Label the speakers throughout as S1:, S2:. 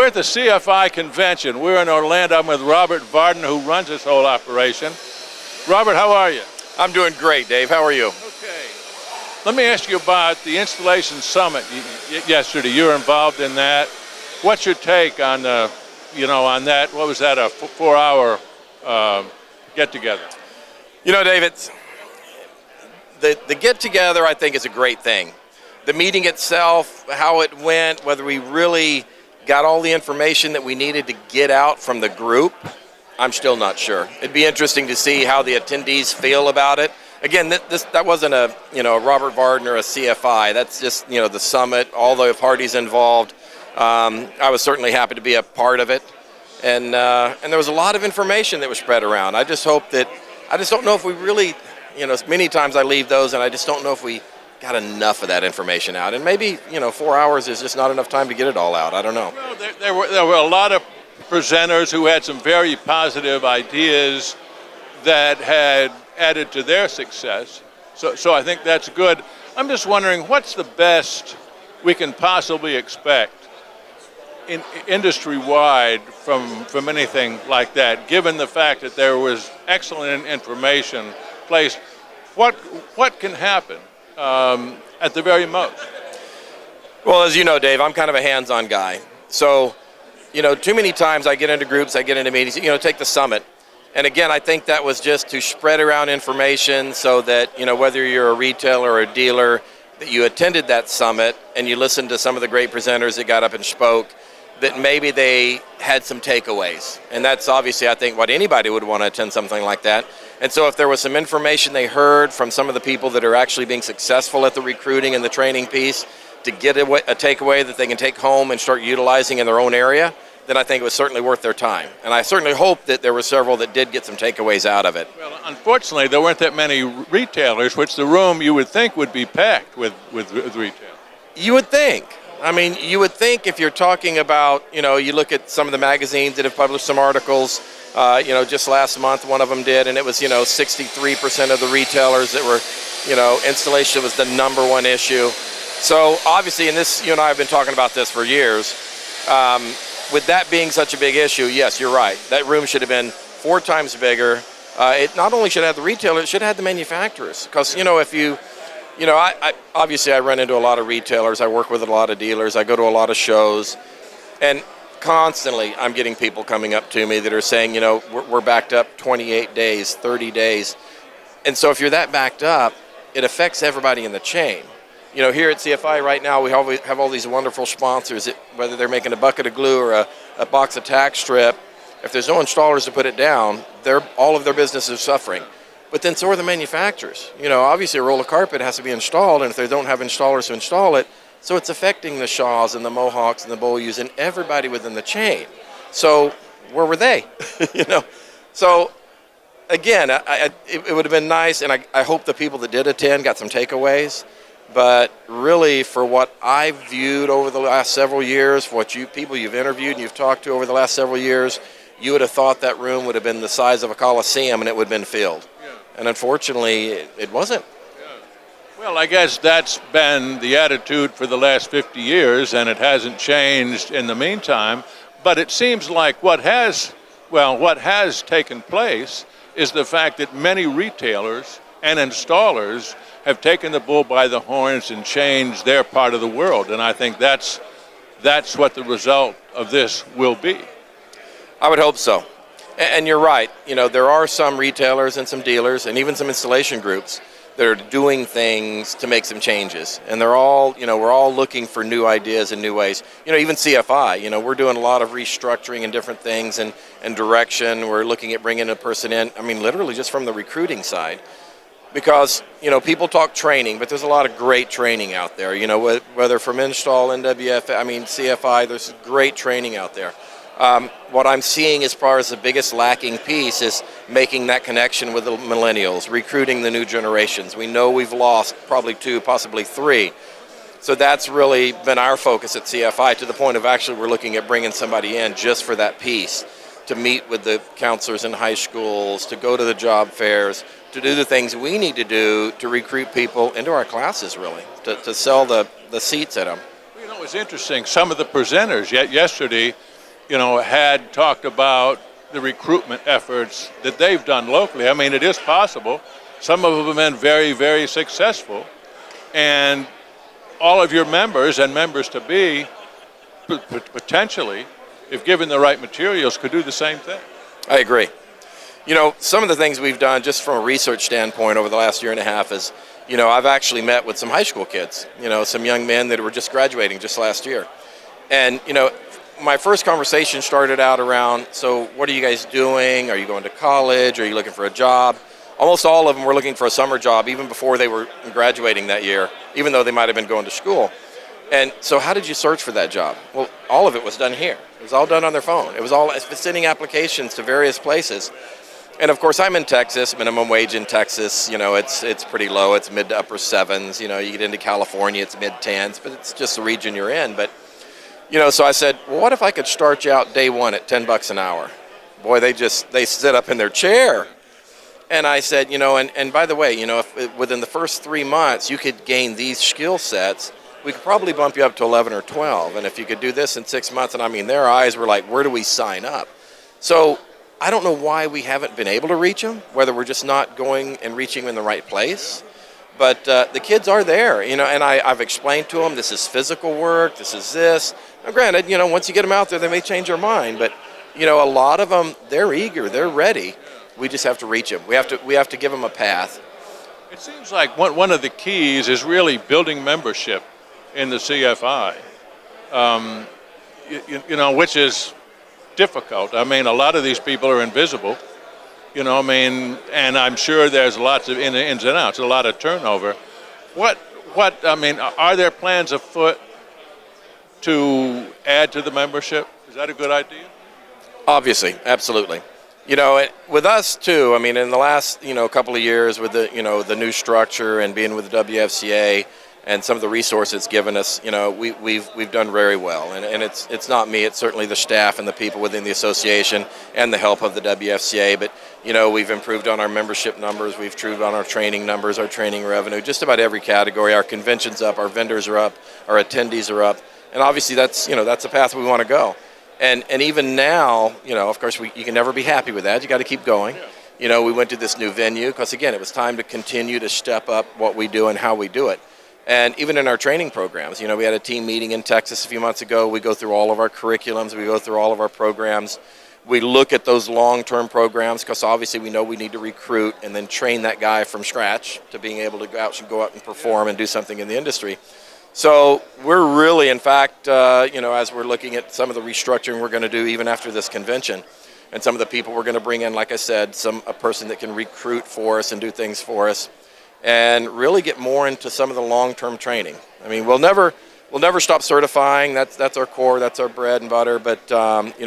S1: We're at the CFI convention. We're in Orlando. I'm with Robert Varden, who runs this whole operation. Robert, how are you?
S2: I'm doing great, Dave. How are you?
S1: Okay. Let me ask you about the Installation Summit yesterday. You were involved in that. What's your take on on that? What was that, a 4-hour get-together?
S2: You know, Dave, the get-together, I think, is a great thing. The meeting itself, how it went, whether we really got all the information that we needed to get out from the group, I'm still not sure. It'd be interesting to see how the attendees feel about it. Again, that wasn't a Robert Varden or a CFI. That's just the summit, all the parties involved. I was certainly happy to be a part of it, and there was a lot of information that was spread around. I just don't know if we really, many times I leave those and I just don't know if we got enough of that information out, and maybe 4 hours is just not enough time to get it all out. I don't know.
S1: Well, there were a lot of presenters who had some very positive ideas that had added to their success. So I think that's good. I'm just wondering, what's the best we can possibly expect in industry-wide from anything like that, given the fact that there was excellent information placed? What can happen at the very most?
S2: Well, as you know, Dave, I'm kind of a hands-on guy. So, too many times I get into groups, I get into meetings, take the summit. And again, I think that was just to spread around information so that, whether you're a retailer or a dealer, that you attended that summit and you listened to some of the great presenters that got up and spoke, that maybe they had some takeaways. And that's obviously, I think, what anybody would want to attend something like that. And so if there was some information they heard from some of the people that are actually being successful at the recruiting and the training piece, to get a takeaway that they can take home and start utilizing in their own area, then I think it was certainly worth their time. And I certainly hope that there were several that did get some takeaways out of it.
S1: Well, unfortunately, there weren't that many retailers, which the room you would think would be packed with retail.
S2: You would think. I mean, you would think if you're talking about, you look at some of the magazines that have published some articles, just last month one of them did, and it was, 63% of the retailers that were, installation was the number one issue. So obviously, and this, you and I have been talking about this for years, with that being such a big issue, yes, you're right. That room should have been 4 times bigger. It not only should have the retailer, it should have had the manufacturers. Because, if you, I obviously I run into a lot of retailers. I work with a lot of dealers. I go to a lot of shows. And constantly I'm getting people coming up to me that are saying, we're backed up 28 days, 30 days. And so if you're that backed up, it affects everybody in the chain. Here at CFI right now, we have all these wonderful sponsors, whether they're making a bucket of glue or a box of tack strip. If there's no installers to put it down, all of their businesses are suffering. But then so are the manufacturers. Obviously a roll of carpet has to be installed, and if they don't have installers to install it, so it's affecting the Shaws and the Mohawks and the Beaulieu's and everybody within the chain. So where were they? So again, it would have been nice, and I hope the people that did attend got some takeaways. But really, for what I've viewed over the last several years, for what people you've interviewed and you've talked to over the last several years, you would have thought that room would have been the size of a coliseum and it would have been filled. Yeah. And unfortunately, it wasn't.
S1: Yeah. Well, I guess that's been the attitude for the last 50 years, and it hasn't changed in the meantime. But it seems like what has taken place is the fact that many retailers and installers have taken the bull by the horns and changed their part of the world. And I think that's what the result of this will be.
S2: I would hope so. And you're right. There are some retailers and some dealers and even some installation groups that are doing things to make some changes. And they're all, we're all looking for new ideas and new ways. Even CFI, we're doing a lot of restructuring and different things and direction. We're looking at bringing a person in, literally just from the recruiting side. Because, people talk training, but there's a lot of great training out there. Whether from Install, NWF, CFI, there's great training out there. What I'm seeing as far as the biggest lacking piece is making that connection with the millennials, recruiting the new generations. We know we've lost probably 2, possibly 3. So that's really been our focus at CFI, to the point of actually we're looking at bringing somebody in just for that piece, to meet with the counselors in high schools, to go to the job fairs, to do the things we need to do to recruit people into our classes, really, to sell the seats at them.
S1: It was interesting. Some of the presenters yesterday had talked about the recruitment efforts that they've done locally. I mean, it is possible. Some of them have been very, very successful. And all of your members and members-to-be, potentially, if given the right materials, could do the same thing.
S2: I agree. Some of the things we've done just from a research standpoint over the last year and a half is, I've actually met with some high school kids, some young men that were just graduating just last year. And, my first conversation started out around, so what are you guys doing? Are you going to college? Are you looking for a job? Almost all of them were looking for a summer job even before they were graduating that year, even though they might have been going to school. And so how did you search for that job? Well, all of it was done here. It was all done on their phone. It was all sending applications to various places. And of course, I'm in Texas, minimum wage in Texas, it's pretty low. It's mid to upper sevens. You get into California, it's mid tens, but it's just the region you're in. But, so I said, well, what if I could start you out day one at $10 an hour? Boy, they sit up in their chair. And I said, and by the way, if within the first 3 months you could gain these skill sets, we could probably bump you up to 11 or 12. And if you could do this in 6 months, and I mean, their eyes were like, where do we sign up? So I don't know why we haven't been able to reach them, whether we're just not going and reaching them in the right place. But the kids are there, and I've explained to them, this is physical work, this is this. Now, granted, once you get them out there, they may change their mind. But, a lot of them, they're eager, they're ready. We just have to reach them. We have to give them a path.
S1: It seems like one of the keys is really building membership in the CFI, which is difficult. I mean, a lot of these people are invisible, and I'm sure there's lots of ins and outs, a lot of turnover. Are there plans afoot to add to the membership? Is that a good idea?
S2: Obviously, absolutely. With us too, in the last, couple of years with the new structure and being with the WFCA and some of the resources it's given us, we've done very well. And it's not me, it's certainly the staff and the people within the association and the help of the WFCA. But, we've improved on our membership numbers, we've improved on our training numbers, our training revenue, just about every category. Our convention's up, our vendors are up, our attendees are up. And obviously that's the path we want to go. And even now, of course, you can never be happy with that. You got to keep going. Yeah. We went to this new venue because, again, it was time to continue to step up what we do and how we do it. And even in our training programs, we had a team meeting in Texas a few months ago. We go through all of our curriculums. We go through all of our programs. We look at those long-term programs because obviously we know we need to recruit and then train that guy from scratch to being able to go out and perform and do something in the industry. So we're really, in fact, as we're looking at some of the restructuring we're going to do even after this convention, and some of the people we're going to bring in, like I said, a person that can recruit for us and do things for us, and really get more into some of the long-term training. We'll never stop certifying. That's our core. That's our bread and butter. But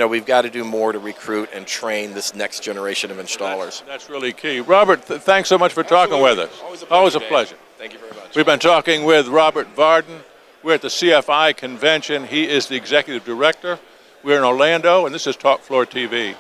S2: we've got to do more to recruit and train this next generation of installers.
S1: That's really key. Robert, thanks so much for talking with us. Always a pleasure.
S2: Thank you very much.
S1: We've been talking with Robert Varden. We're at the CFI convention. He is the executive director. We're in Orlando, and this is Talk Floor TV.